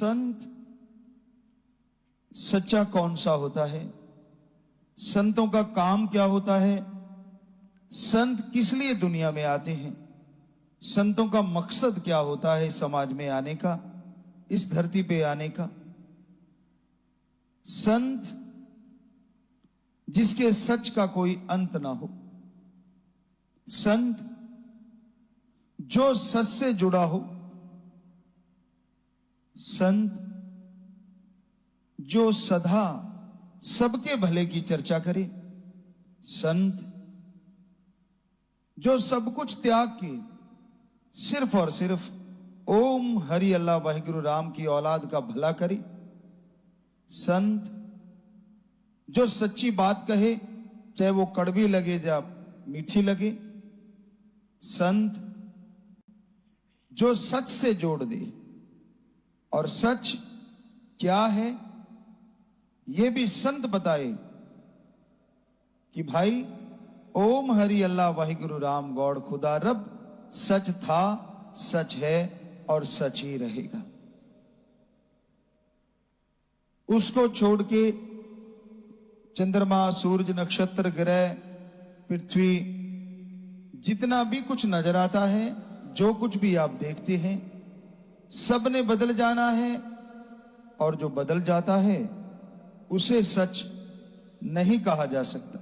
संत सच्चा कौन सा होता है, संतों का काम क्या होता है, संत किस लिए दुनिया में आते हैं, संतों का मकसद क्या होता है समाज में आने का, इस धरती पे आने का। संत जिसके सच का कोई अंत ना हो, संत जो सच से जुड़ा हो, संत जो सदा सबके भले की चर्चा करे, संत जो सब कुछ त्याग के सिर्फ और सिर्फ ओम हरि अल्लाह वाहिगुरु राम की औलाद का भला करे, संत जो सच्ची बात कहे चाहे वो कड़वी लगे या मीठी लगे, संत जो सच से जोड़ दे, और सच क्या है ये भी संत बताए कि भाई ओम हरि अल्लाह वाहिगुरु राम गौड़ खुदा रब सच था, सच है और सच ही रहेगा। उसको छोड़ के चंद्रमा, सूरज, नक्षत्र, ग्रह, पृथ्वी, जितना भी कुछ नजर आता है, जो कुछ भी आप देखते हैं, सब ने बदल जाना है, और जो बदल जाता है उसे सच नहीं कहा जा सकता।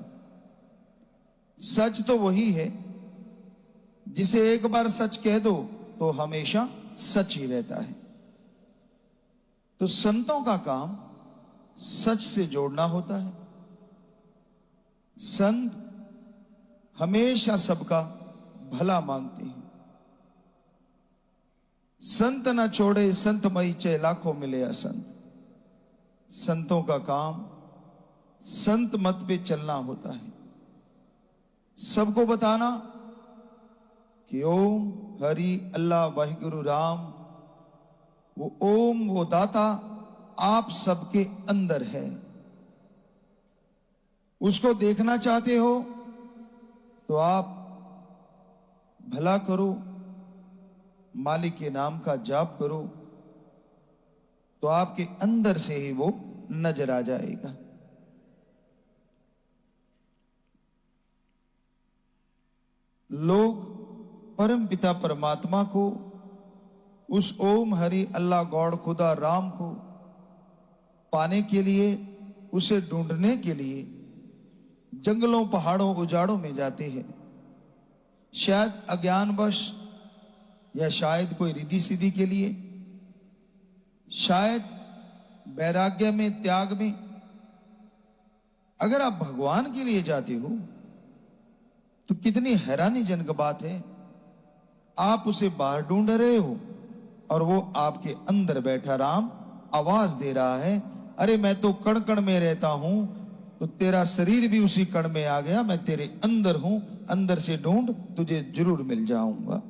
सच तो वही है जिसे एक बार सच कह दो तो हमेशा सच ही रहता है। तो संतों का काम सच से जोड़ना होता है। संत हमेशा सबका भला मांगते हैं। संत न छोड़े संत मई चे लाखों मिले असंत। संतों का काम संत मत पे चलना होता है, सबको बताना कि ओम हरि अल्लाह वाहिगुरु राम, वो ओम, वो दाता आप सबके अंदर है। उसको देखना चाहते हो तो आप भला करो, मालिक के नाम का जाप करो, तो आपके अंदर से ही वो नजर आ जाएगा। लोग परम पिता परमात्मा को, उस ओम हरि अल्लाह गौड़ खुदा राम को पाने के लिए, उसे ढूंढने के लिए जंगलों, पहाड़ों, उजाड़ों में जाते हैं। शायद अज्ञानवश, या शायद कोई रिद्धि सिद्धि के लिए, शायद वैराग्य में, त्याग में। अगर आप भगवान के लिए जाते हो तो कितनी हैरानीजनक बात है, आप उसे बाहर ढूंढ रहे हो और वो आपके अंदर बैठा राम आवाज दे रहा है, अरे मैं तो कण कण में रहता हूं, तो तेरा शरीर भी उसी कण में आ गया, मैं तेरे अंदर हूं, अंदर से ढूंढ, तुझे जरूर मिल जाऊंगा।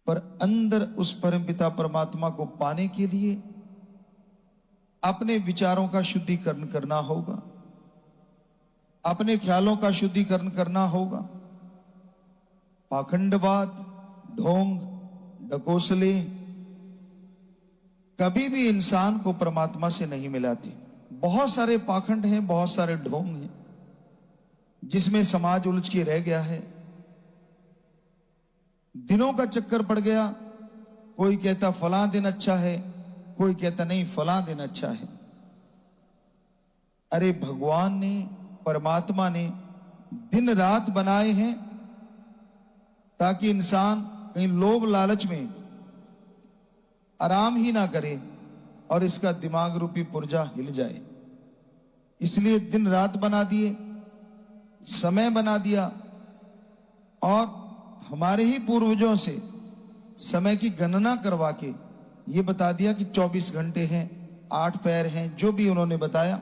पर अंदर उस परमपिता परमात्मा को पाने के लिए अपने विचारों का शुद्धिकरण करना होगा, अपने ख्यालों का शुद्धिकरण करना होगा। पाखंडवाद, ढोंग, ढकोसले कभी भी इंसान को परमात्मा से नहीं मिलाते। बहुत सारे पाखंड हैं, बहुत सारे ढोंग हैं, जिसमें समाज उलझ के रह गया है। दिनों का चक्कर पड़ गया, कोई कहता फलां दिन अच्छा है, कोई कहता नहीं फलां दिन अच्छा है। अरे भगवान ने, परमात्मा ने दिन रात बनाए हैं ताकि इंसान कहीं लोभ लालच में आराम ही ना करे और इसका दिमाग रूपी पुर्जा हिल जाए। इसलिए दिन रात बना दिए, समय बना दिया, और हमारे ही पूर्वजों से समय की गणना करवा के ये बता दिया कि 24 घंटे हैं, 8 पैर हैं, जो भी उन्होंने बताया,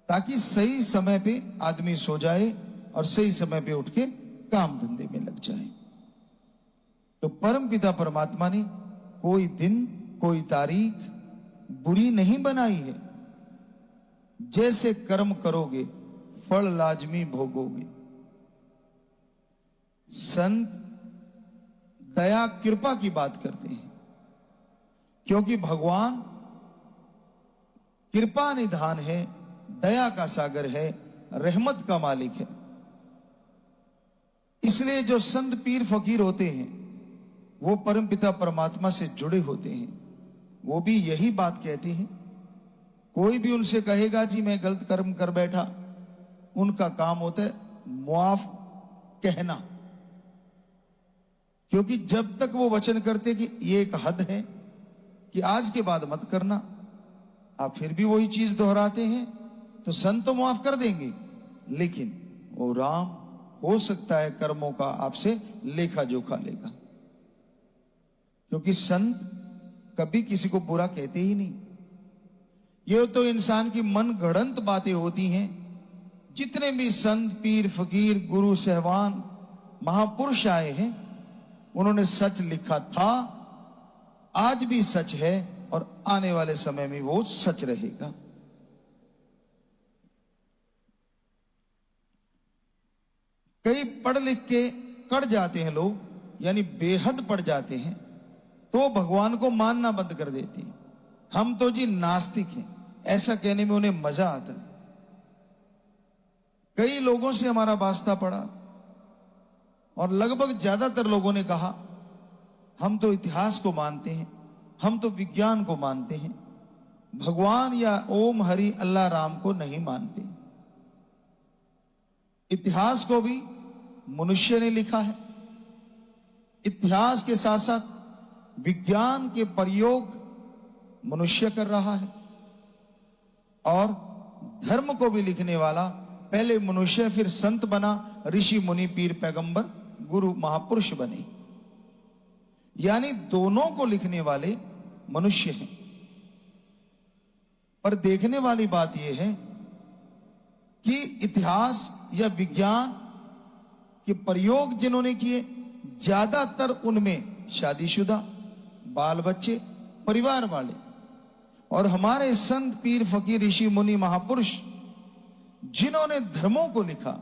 ताकि सही समय पे आदमी सो जाए और सही समय पे उठ के काम धंधे में लग जाए। तो परम पिता परमात्मा ने कोई दिन, कोई तारीख बुरी नहीं बनाई है। जैसे कर्म करोगे फल लाजमी भोगोगे। संत दया कृपा की बात करते हैं, क्योंकि भगवान कृपा निधान है, दया का सागर है, रहमत का मालिक है। इसलिए जो संत पीर फकीर होते हैं वो परमपिता परमात्मा से जुड़े होते हैं। वो भी यही बात कहते हैं। कोई भी उनसे कहेगा जी मैं गलत कर्म कर बैठा, उनका काम होता है मुआफ कहना, क्योंकि जब तक वो वचन करते कि ये एक हद है कि आज के बाद मत करना, आप फिर भी वही चीज दोहराते हैं, तो संत तो माफ कर देंगे, लेकिन वो राम हो सकता है कर्मों का आपसे लेखा जोखा लेगा, क्योंकि संत कभी किसी को बुरा कहते ही नहीं। ये तो इंसान की मन गढ़ंत बातें होती हैं। जितने भी संत पीर फकीर गुरु सहवान महापुरुष आए हैं, उन्होंने सच लिखा था, आज भी सच है और आने वाले समय में वो सच रहेगा। कई पढ़ लिख के कड़ जाते हैं लोग, यानी बेहद पढ़ जाते हैं, तो भगवान को मानना बंद कर देते हैं। हम तो जी नास्तिक हैं, ऐसा कहने में उन्हें मजा आता है। कई लोगों से हमारा वास्ता पड़ा और लगभग ज्यादातर लोगों ने कहा हम तो इतिहास को मानते हैं, हम तो विज्ञान को मानते हैं, भगवान या ओम हरि अल्लाह राम को नहीं मानते। इतिहास को भी मनुष्य ने लिखा है। इतिहास के साथ साथ विज्ञान के प्रयोग मनुष्य कर रहा है, और धर्म को भी लिखने वाला पहले मनुष्य, फिर संत बना, ऋषि मुनि पीर पैगंबर गुरु महापुरुष बने, यानी दोनों को लिखने वाले मनुष्य हैं। पर देखने वाली बात यह है कि इतिहास या विज्ञान के प्रयोग जिन्होंने किए, ज्यादातर उनमें शादीशुदा, बाल बच्चे, परिवार वाले। और हमारे संत पीर फकीर ऋषि मुनि महापुरुष जिन्होंने धर्मों को लिखा,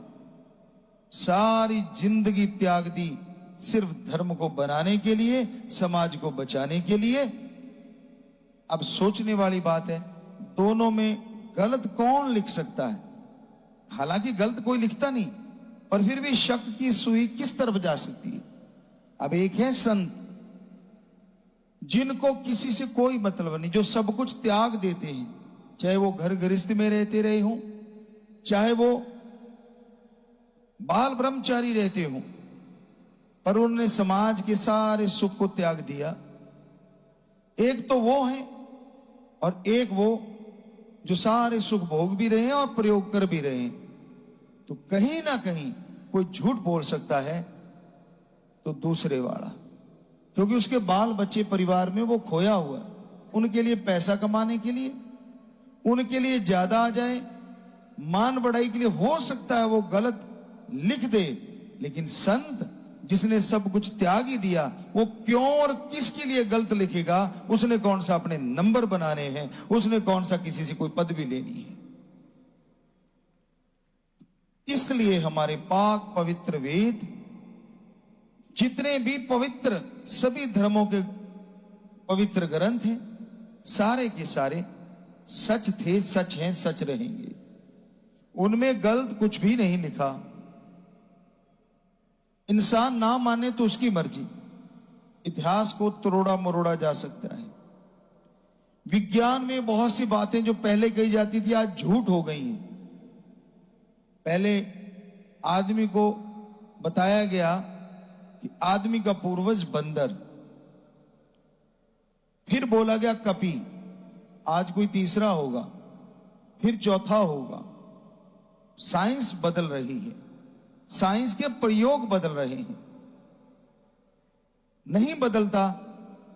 सारी जिंदगी त्याग दी सिर्फ धर्म को बनाने के लिए, समाज को बचाने के लिए। अब सोचने वाली बात है, दोनों में गलत कौन लिख सकता है? हालांकि गलत कोई लिखता नहीं, पर फिर भी शक की सुई किस तरफ जा सकती है? अब एक है संत जिनको किसी से कोई मतलब नहीं, जो सब कुछ त्याग देते हैं, चाहे वो घर गृहस्थ में रहते रहे हों, चाहे वो बाल ब्रह्मचारी रहते हों, पर उन्होंने समाज के सारे सुख को त्याग दिया। एक तो वो है और एक वो जो सारे सुख भोग भी रहे हैं और प्रयोग कर भी रहे हैं। तो कहीं ना कहीं कोई झूठ बोल सकता है तो दूसरे वाला, क्योंकि उसके बाल बच्चे परिवार में वो खोया हुआ है। उनके लिए पैसा कमाने के लिए, उनके लिए ज्यादा आ जाए, मान बढ़ाई के लिए हो सकता है वो गलत लिख दे, लेकिन संत जिसने सब कुछ त्याग ही दिया, वो क्यों और किसके लिए गलत लिखेगा? उसने कौन सा अपने नंबर बनाने हैं, उसने कौन सा किसी से कोई पदवी लेनी है? इसलिए हमारे पाक पवित्र वेद, जितने भी पवित्र सभी धर्मों के पवित्र ग्रंथ हैं, सारे के सारे सच थे, सच हैं, सच रहेंगे। उनमें गलत कुछ भी नहीं लिखा। इंसान ना माने तो उसकी मर्जी, इतिहास को तोड़ा मरोड़ा जा सकता है। विज्ञान में बहुत सी बातें जो पहले कही जाती थी आज झूठ हो गई हैं। पहले आदमी को बताया गया कि आदमी का पूर्वज बंदर, फिर बोला गया कपी, आज कोई तीसरा होगा, फिर चौथा होगा। साइंस बदल रही है, साइंस के प्रयोग बदल रहे हैं। नहीं बदलता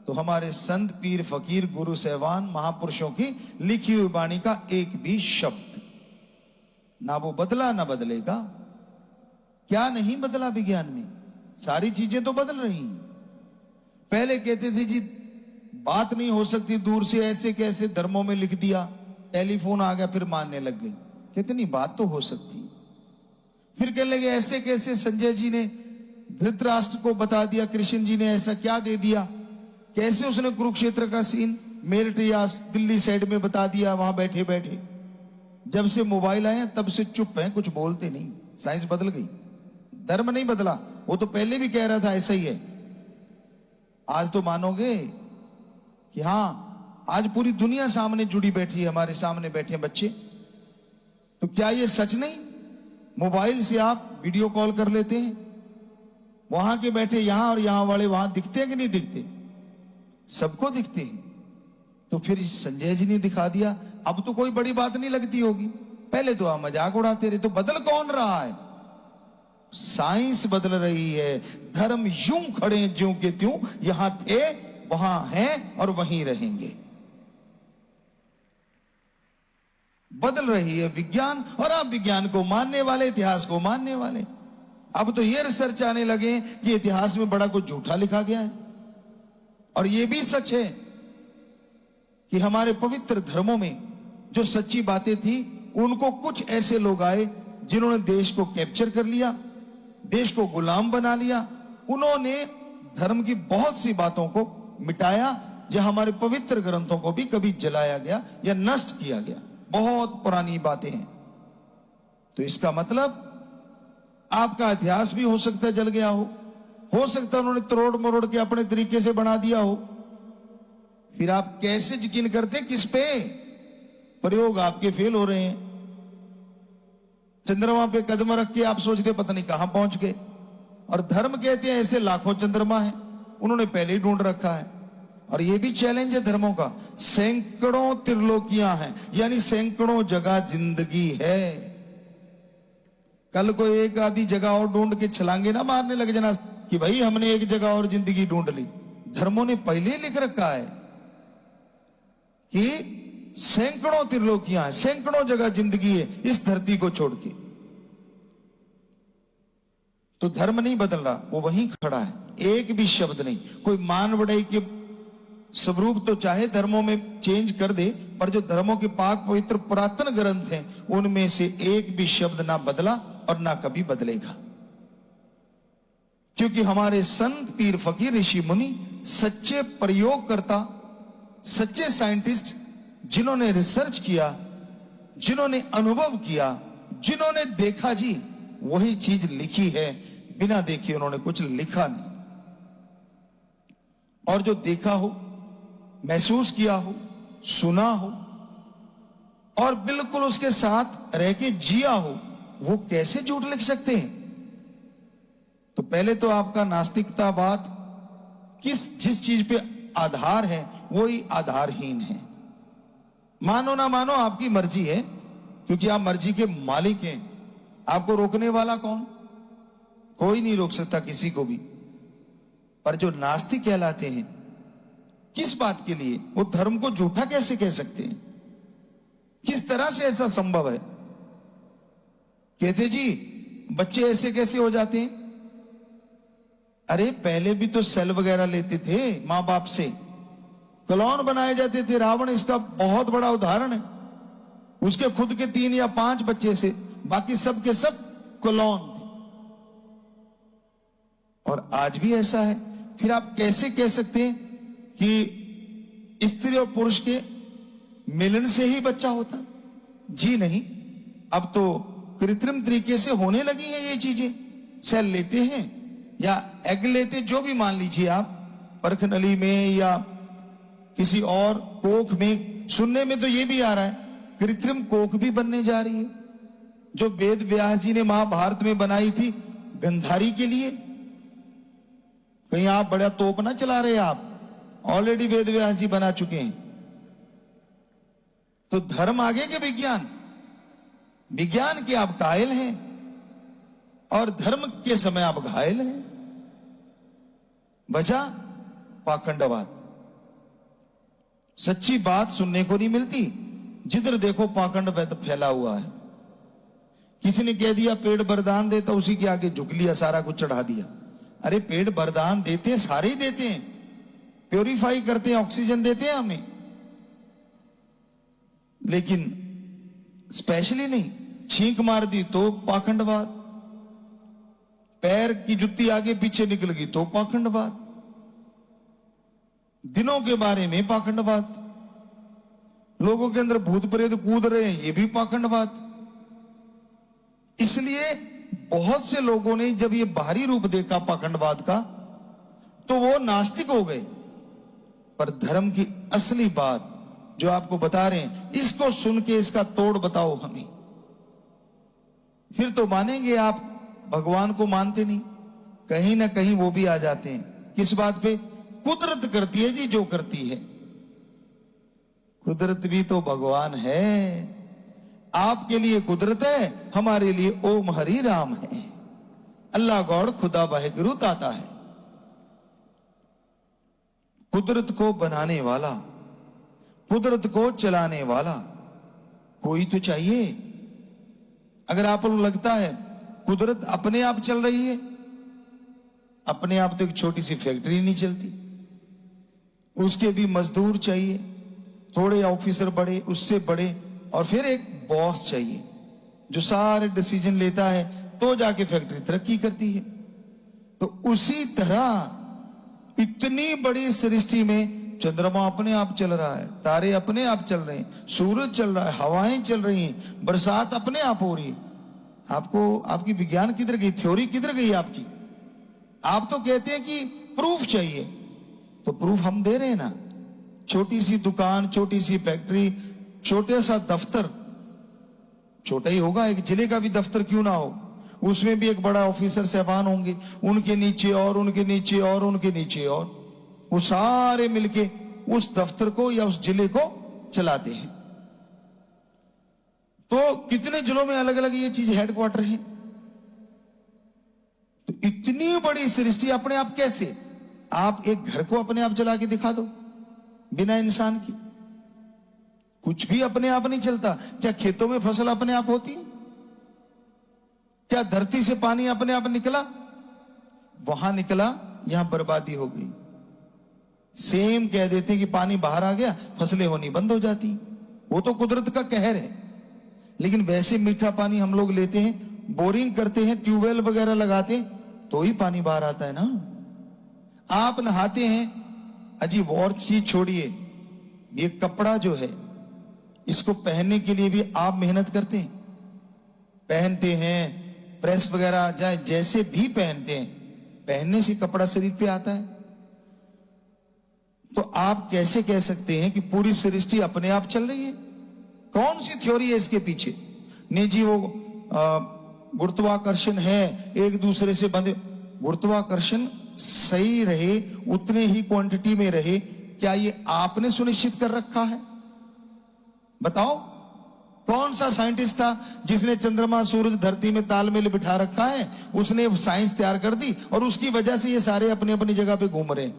तो हमारे संत पीर फकीर गुरु सहवान महापुरुषों की लिखी हुई वाणी का एक भी शब्द ना वो बदला ना बदलेगा। क्या नहीं बदला विज्ञान में? सारी चीजें तो बदल रही हैं। पहले कहते थे जी बात नहीं हो सकती दूर से, ऐसे कैसे धर्मों में लिख दिया, टेलीफोन आ गया फिर मानने लग गए। कहते नहीं, बात तो हो सकती। फिर कहने लगे ऐसे कैसे संजय जी ने धृतराष्ट्र को बता दिया कृष्ण जी ने ऐसा क्या दे दिया, कैसे उसने कुरुक्षेत्र का सीन मेरठ या दिल्ली साइड में बता दिया वहां बैठे बैठे। जब से मोबाइल आए तब से चुप है, कुछ बोलते नहीं। साइंस बदल गई, धर्म नहीं बदला। वो तो पहले भी कह रहा था ऐसा ही है। आज तो मानोगे कि हाँ, आज पूरी दुनिया सामने जुड़ी बैठी है, हमारे सामने बैठे हैं बच्चे। तो क्या ये सच नहीं? मोबाइल से आप वीडियो कॉल कर लेते हैं, वहां के बैठे यहां और यहां वाले वहां दिखते हैं कि नहीं दिखते? सबको दिखते हैं। तो फिर संजय जी ने दिखा दिया, अब तो कोई बड़ी बात नहीं लगती होगी। पहले तो आप मजाक उड़ाते रहे। तो बदल कौन रहा है? साइंस बदल रही है। धर्म यूं खड़े ज्यों के त्यों, यहां थे वहां हैं और वहीं रहेंगे। बदल रही है विज्ञान, और आप विज्ञान को मानने वाले, इतिहास को मानने वाले। अब तो ये रिसर्च आने लगे कि इतिहास में बड़ा कुछ झूठा लिखा गया है। और यह भी सच है कि हमारे पवित्र धर्मों में जो सच्ची बातें थी, उनको कुछ ऐसे लोग आए जिन्होंने देश को कैप्चर कर लिया, देश को गुलाम बना लिया। उन्होंने धर्म की बहुत सी बातों को मिटाया, या हमारे पवित्र ग्रंथों को भी कभी जलाया गया या नष्ट किया गया। बहुत पुरानी बातें हैं। तो इसका मतलब आपका इतिहास भी हो सकता है जल गया हो सकता है उन्होंने तोड़ मरोड़ के अपने तरीके से बना दिया हो। फिर आप कैसे यकीन करते किस पे? प्रयोग आपके फेल हो रहे हैं। चंद्रमा पे कदम रख के आप सोचते पता नहीं कहां पहुंच गए। और धर्म कहते हैं ऐसे लाखों चंद्रमा हैं, उन्होंने पहले ही ढूंढ रखा है। और ये भी चैलेंज है धर्मों का, सैकड़ों त्रिलोकियां हैं, यानी सैकड़ों जगह जिंदगी है। कल को एक आधी जगह और ढूंढ के छलांगे ना मारने लग जाना कि भाई हमने एक जगह और जिंदगी ढूंढ ली। धर्मों ने पहले ही लिख रखा है कि सैकड़ों त्रिलोकियां हैं, सैकड़ों जगह जिंदगी है इस धरती को छोड़ के। तो धर्म नहीं बदल रहा, वो वहीं खड़ा है, एक भी शब्द नहीं। कोई मान बढ़ाई के स्वरूप तो चाहे धर्मों में चेंज कर दे, पर जो धर्मों के पाक पवित्र पुरातन ग्रंथ हैं उनमें से एक भी शब्द ना बदला और ना कभी बदलेगा। क्योंकि हमारे संत पीर फकीर ऋषि मुनि सच्चे प्रयोगकर्ता, सच्चे साइंटिस्ट, जिन्होंने रिसर्च किया, जिन्होंने अनुभव किया, जिन्होंने देखा जी, वही चीज लिखी है। बिना देखे उन्होंने कुछ लिखा नहीं। और जो देखा हो, महसूस किया हो, सुना हो और बिल्कुल उसके साथ रह के जिया हो, वो कैसे झूठ लिख सकते हैं? तो पहले तो आपका नास्तिकतावाद जिस चीज पे आधार है वही आधारहीन है। मानो ना मानो आपकी मर्जी है, क्योंकि आप मर्जी के मालिक हैं। आपको रोकने वाला कौन? कोई नहीं रोक सकता किसी को भी। पर जो नास्तिक कहलाते हैं, किस बात के लिए? वो धर्म को झूठा कैसे कह सकते हैं? किस तरह से ऐसा संभव है? कहते जी बच्चे ऐसे कैसे हो जाते हैं? अरे पहले भी तो सेल वगैरह लेते थे मां बाप से, क्लोन बनाए जाते थे। रावण इसका बहुत बड़ा उदाहरण है। उसके खुद के 3 या 5 बच्चे से, बाकी सब के सब क्लोन थे। और आज भी ऐसा है। फिर आप कैसे कह सकते हैं कि स्त्री और पुरुष के मिलन से ही बच्चा होता? जी नहीं, अब तो कृत्रिम तरीके से होने लगी हैं ये चीजें। सेल लेते हैं या एग लेते, जो भी मान लीजिए आप, परख नली में या किसी और कोख में। सुनने में तो ये भी आ रहा है कृत्रिम कोख भी बनने जा रही है, जो वेद व्यास जी ने महाभारत में बनाई थी गंधारी के लिए। कहीं आप बड़ा तोप ना चला रहे, आप ऑलरेडी वेद व्यास जी बना चुके हैं। तो धर्म आगे के विज्ञान, विज्ञान के आप कायल हैं और धर्म के समय आप घायल हैं। वजह पाखंडवाद। सच्ची बात सुनने को नहीं मिलती, जिधर देखो पाखंड फैला हुआ है। किसी ने कह दिया पेड़ वरदान देता, उसी के आगे झुक लिया, सारा कुछ चढ़ा दिया। अरे पेड़ वरदान देते हैं, सारे ही देते हैं, प्योरीफाई करते हैं, ऑक्सीजन देते हैं हमें, लेकिन स्पेशली नहीं। छींक मार दी तो पाखंडवाद, पैर की जुत्ती आगे पीछे निकल गई तो पाखंडवाद, दिनों के बारे में पाखंडवाद, लोगों के अंदर भूत प्रेत कूद रहे हैं, ये भी पाखंडवाद। इसलिए बहुत से लोगों ने जब ये बाहरी रूप देखा पाखंडवाद का तो वो नास्तिक हो गए। पर धर्म की असली बात जो आपको बता रहे हैं, इसको सुन के इसका तोड़ बताओ हमें, फिर तो मानेंगे आप। भगवान को मानते नहीं, कहीं ना कहीं वो भी आ जाते हैं। किस बात पे? कुदरत करती है जी जो करती है। कुदरत भी तो भगवान है। आपके लिए कुदरत है, हमारे लिए ओम हरि राम है। अल्लाह गॉड खुदा वाहिगुरु ताता है। कुदरत को बनाने वाला, कुदरत को चलाने वाला कोई तो चाहिए। अगर आपको लगता है कुदरत अपने आप चल रही है, अपने आप तो एक छोटी सी फैक्ट्री नहीं चलती, उसके भी मजदूर चाहिए, थोड़े ऑफिसर बड़े, उससे बड़े, और फिर एक बॉस चाहिए जो सारे डिसीजन लेता है, तो जाके फैक्ट्री तरक्की करती है। तो उसी तरह इतनी बड़ी सृष्टि में चंद्रमा अपने आप चल रहा है, तारे अपने आप चल रहे हैं, सूरज चल रहा है, हवाएं चल रही हैं, बरसात अपने आप हो रही है। आपको आपकी विज्ञान किधर गई, थ्योरी किधर गई आपकी? आप तो कहते हैं कि प्रूफ चाहिए, तो प्रूफ हम दे रहे हैं ना। छोटी सी दुकान, छोटी सी फैक्ट्री, छोटे सा दफ्तर, छोटा ही होगा, एक जिले का भी दफ्तर क्यों ना हो, उसमें भी एक बड़ा ऑफिसर साहबान होंगे, उनके नीचे और उनके नीचे और उनके नीचे, और वो सारे मिलके उस दफ्तर को या उस जिले को चलाते हैं। तो कितने जिलों में अलग अलग ये चीज हेडक्वार्टर है। तो इतनी बड़ी सृष्टि अपने आप कैसे? आप एक घर को अपने आप चला के दिखा दो बिना इंसान की। कुछ भी अपने आप नहीं चलता। क्या खेतों में फसल अपने आप होती है? क्या धरती से पानी अपने आप निकला? वहां निकला, यहां बर्बादी हो गई। सेम कह देते हैं कि पानी बाहर आ गया, फसलें होनी बंद हो जाती। वो तो कुदरत का कहर है। लेकिन वैसे मीठा पानी हम लोग लेते हैं, बोरिंग करते हैं, ट्यूबवेल वगैरह लगाते हैं, तो ही पानी बाहर आता है ना। आप नहाते हैं, अजी और चीज छोड़िए, ये कपड़ा जो है इसको पहनने के लिए भी आप मेहनत करते हैं, पहनते हैं, प्रेस वगैरह जाए जैसे भी पहनते हैं, पहनने से कपड़ा शरीर पे आता है। तो आप कैसे कह सकते हैं कि पूरी सृष्टि अपने आप चल रही है? कौन सी थ्योरी है इसके पीछे? नहीं जी, वो गुरुत्वाकर्षण है, एक दूसरे से बंधे। गुरुत्वाकर्षण सही रहे, उतने ही क्वांटिटी में रहे, क्या ये आपने सुनिश्चित कर रखा है? बताओ, कौन सा साइंटिस्ट था जिसने चंद्रमा, सूरज, धरती में तालमेल बिठा रखा है? उसने साइंस तैयार कर दी और उसकी वजह से ये सारे अपनी अपनी जगह पे घूम रहे हैं।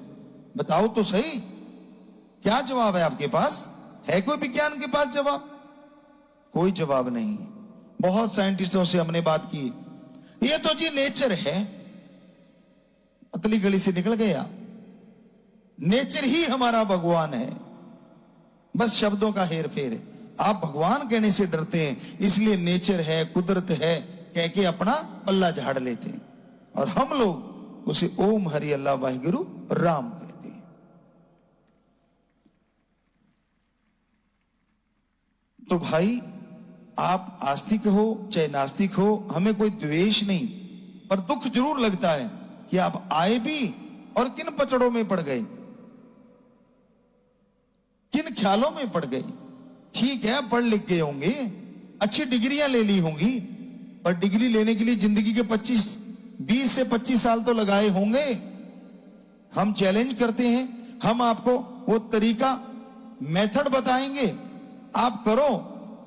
बताओ तो सही, क्या जवाब है आपके पास? है कोई विज्ञान के पास जवाब? कोई जवाब नहीं। बहुत साइंटिस्टों से हमने बात की, ये तो जी नेचर है, पतली गली से निकल गया। नेचर ही हमारा भगवान है, बस शब्दों का हेर फेर है। आप भगवान कहने से डरते हैं, इसलिए नेचर है, कुदरत है कह के अपना पल्ला झाड़ लेते हैं, और हम लोग उसे ओम हरि अल्लाह वाहिगुरु राम कहते हैं। तो भाई, आप आस्तिक हो चाहे नास्तिक हो, हमें कोई द्वेष नहीं, पर दुख जरूर लगता है कि आप आए भी और किन पचड़ों में पड़ गए, किन ख्यालों में पड़ गए। ठीक है, पढ़ लिख गए होंगे, अच्छी डिग्रियां ले ली होंगी, पर डिग्री लेने के लिए जिंदगी के 20 से 25 साल तो लगाए होंगे। हम चैलेंज करते हैं, हम आपको वो तरीका, मेथड बताएंगे, आप करो।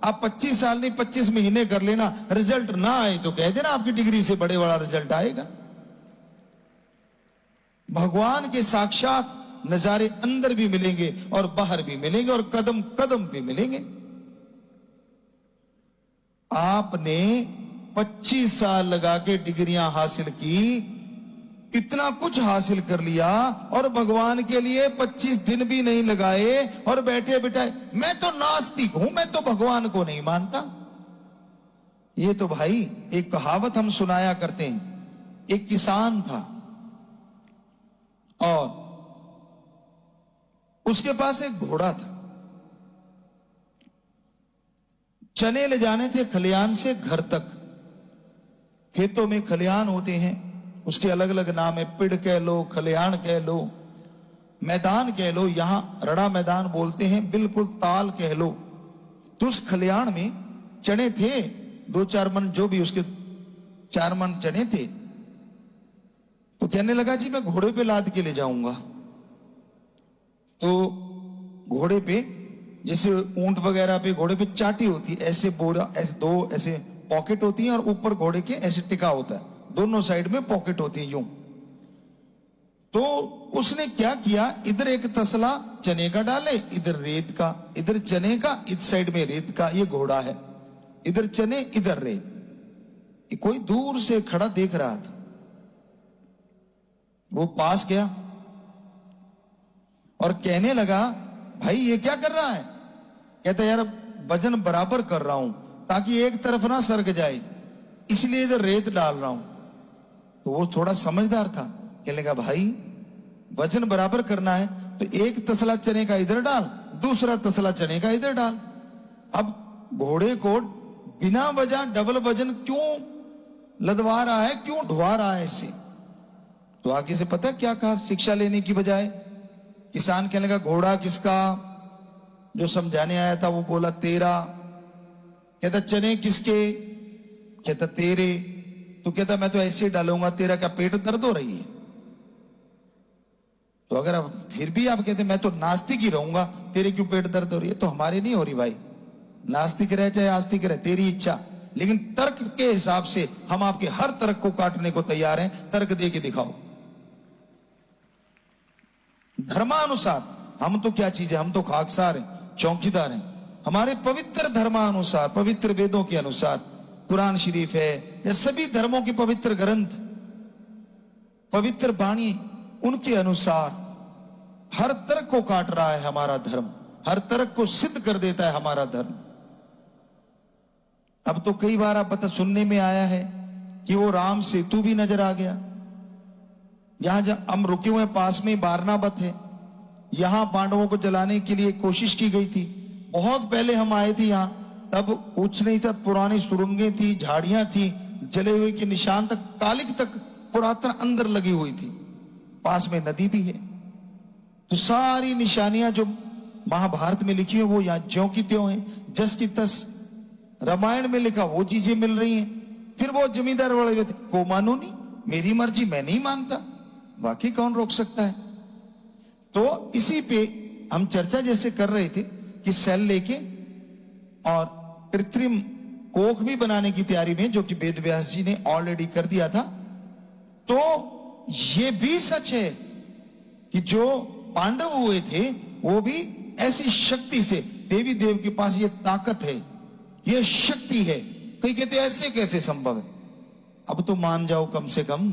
आप 25 साल नहीं 25 महीने कर लेना, रिजल्ट ना आए तो कह देना आपकी डिग्री से बड़े बड़ा रिजल्ट आएगा। भगवान के साक्षात नजारे अंदर भी मिलेंगे और बाहर भी मिलेंगे और कदम कदम भी मिलेंगे। आपने 25 साल लगा के डिग्रियां हासिल की, इतना कुछ हासिल कर लिया, और भगवान के लिए 25 दिन भी नहीं लगाए और बैठे बिठाए मैं तो नास्तिक हूं, मैं तो भगवान को नहीं मानता। ये तो भाई एक कहावत हम सुनाया करते हैं, एक किसान था और उसके पास एक घोड़ा था। चने ले जाने थे खलिहान से घर तक। खेतों में खलिहान होते हैं, उसके अलग अलग नाम है, पिड़ कह लो, खलिहान कह लो, मैदान कह लो, यहां रड़ा मैदान बोलते हैं, बिल्कुल ताल कह लो। तो उस खलिहान में चने थे, 2-4 मन, जो भी उसके 4 मन चने थे। तो कहने लगा जी मैं घोड़े पे लाद के ले जाऊंगा। तो घोड़े पे, जैसे ऊंट वगैरह पे घोड़े पे चाटी होती है, ऐसे बोरा, ऐसे 2 ऐसे पॉकेट होती है और ऊपर घोड़े के ऐसे टिका होता है, दोनों साइड में पॉकेट होती है यूं। तो उसने क्या किया, इधर एक तसला चने का डाले, इधर रेत का, इधर चने का, इस साइड में रेत का। ये घोड़ा है, इधर चने इधर रेत। कोई दूर से खड़ा देख रहा था, वो पास गया और कहने लगा भाई ये क्या कर रहा है? कहता यार वजन बराबर कर रहा हूं ताकि एक तरफ ना सरक जाए, इसलिए इधर रेत डाल रहा हूं। तो वो थोड़ा समझदार था, कहने लगा भाई वजन बराबर करना है तो एक तसला चने का इधर डाल, दूसरा तसला चने का इधर डाल। अब घोड़े को बिना वजह डबल वजन क्यों लदवा रहा है, क्यों ढुआ रहा है इससे? तो आगे से पता क्या कहा, शिक्षा लेने की बजाय किसान कहने लगा घोड़ा किसका? जो समझाने आया था वो बोला तेरा। कहता चने किसके? कहता तेरे। तो कहता मैं तो ऐसे ही डालूंगा, तेरा क्या पेट दर्द हो रही है? तो अगर आप फिर भी आप कहते मैं तो नास्तिक ही रहूंगा, तेरे क्यों पेट दर्द हो रही है? तो हमारे नहीं हो रही भाई, नास्तिक रहे चाहे आस्तिक रहे, तेरी इच्छा। लेकिन तर्क के हिसाब से हम आपके हर तर्क को काटने को तैयार हैं, तर्क दे के दिखाओ। धर्मानुसार हम तो क्या चीज है, हम तो खाकसार हैं, चौकीदार हैं। हमारे पवित्र धर्मानुसार, पवित्र वेदों के अनुसार, कुरान शरीफ है या सभी धर्मों के पवित्र ग्रंथ, पवित्र वाणी, उनके अनुसार हर तर्क को काट रहा है हमारा धर्म, हर तर्क को सिद्ध कर देता है हमारा धर्म। अब तो कई बार आप पता सुनने में आया है कि वो राम सेतु भी नजर आ गया। यहां जहां हम रुके हुए पास में बारनावत है, यहां पांडवों को जलाने के लिए कोशिश की गई थी। बहुत पहले हम आए थे यहां, तब कुछ नहीं था, पुरानी सुरंगें थी, झाड़ियां थी, जले हुए के निशान तक, कालिक तक पुरातन अंदर लगी हुई थी। पास में नदी भी है। तो सारी निशानियां जो महाभारत में लिखी है वो यहां ज्यों की त्यों है, जस की तस। रामायण में लिखा वो चीजें मिल रही हैं। फिर वो जमींदार वाले हुए थे, को मानो नहीं, मेरी मर्जी, मैं नहीं मानता। बाकी कौन रोक सकता है? तो इसी पे हम चर्चा जैसे कर रहे थे कि सेल लेके और कृत्रिम कोख भी बनाने की तैयारी में, जो कि वेद व्यास जी ने ऑलरेडी कर दिया था। तो ये भी सच है कि जो पांडव हुए थे वो भी ऐसी शक्ति से, देवी देव के पास ये ताकत है, ये शक्ति है। कई कहते ऐसे कैसे संभव है? अब तो मान जाओ कम से कम,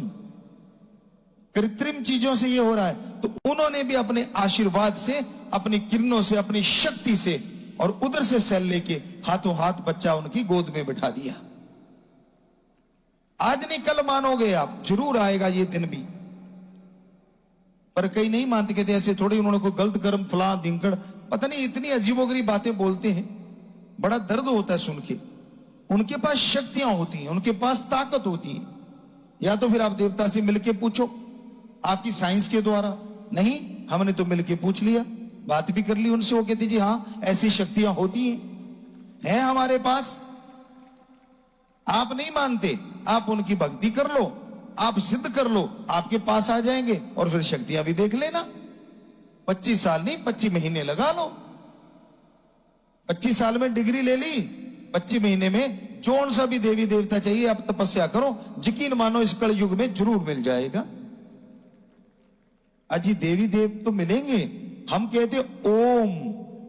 कृत्रिम चीजों से ये हो रहा है। तो उन्होंने भी अपने आशीर्वाद से, अपनी किरणों से, अपनी शक्ति से और उधर से सेल लेके हाथों हाथ बच्चा उनकी गोद में बिठा दिया। आज नहीं कल मानोगे आप, जरूर आएगा ये दिन भी। पर कई नहीं मानते, कहते ऐसे थोड़ी, उन्होंने कोई गलत कर्म फला धिंकड़, पता नहीं इतनी अजीबोगरीब बातें बोलते हैं, बड़ा दर्द होता है सुन के। उनके पास शक्तियां होती हैं, उनके पास ताकत होती है। या तो फिर आप देवता से मिलके पूछो, आपकी साइंस के द्वारा। नहीं, हमने तो मिलके पूछ लिया, बात भी कर ली उनसे। वो कहते जी हाँ ऐसी शक्तियां होती हैं हमारे पास। आप नहीं मानते, आप उनकी भक्ति कर लो, आप सिद्ध कर लो, आपके पास आ जाएंगे और फिर शक्तियां भी देख लेना। 25 साल नहीं, 25 महीने लगा लो। 25 साल में डिग्री ले ली, 25 महीने में जोन सा भी देवी देवता चाहिए आप तपस्या करो, यकीन मानो इस कल युग में जरूर मिल जाएगा। अजी देवी देव तो मिलेंगे। हम कहते ओम,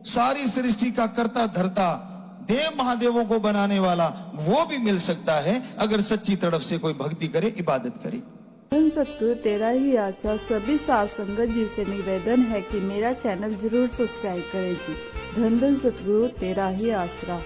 सारी सृष्टि का कर्ता धर्ता, देव महादेवों को बनाने वाला, वो भी मिल सकता है अगर सच्ची तरफ से कोई भक्ति करे, इबादत करे। धन सतगुरु तेरा ही आशा सभी साध संगत जी से निवेदन है कि मेरा चैनल जरूर सब्सक्राइब करें जी। धन धन सतगुरु तेरा ही आसरा।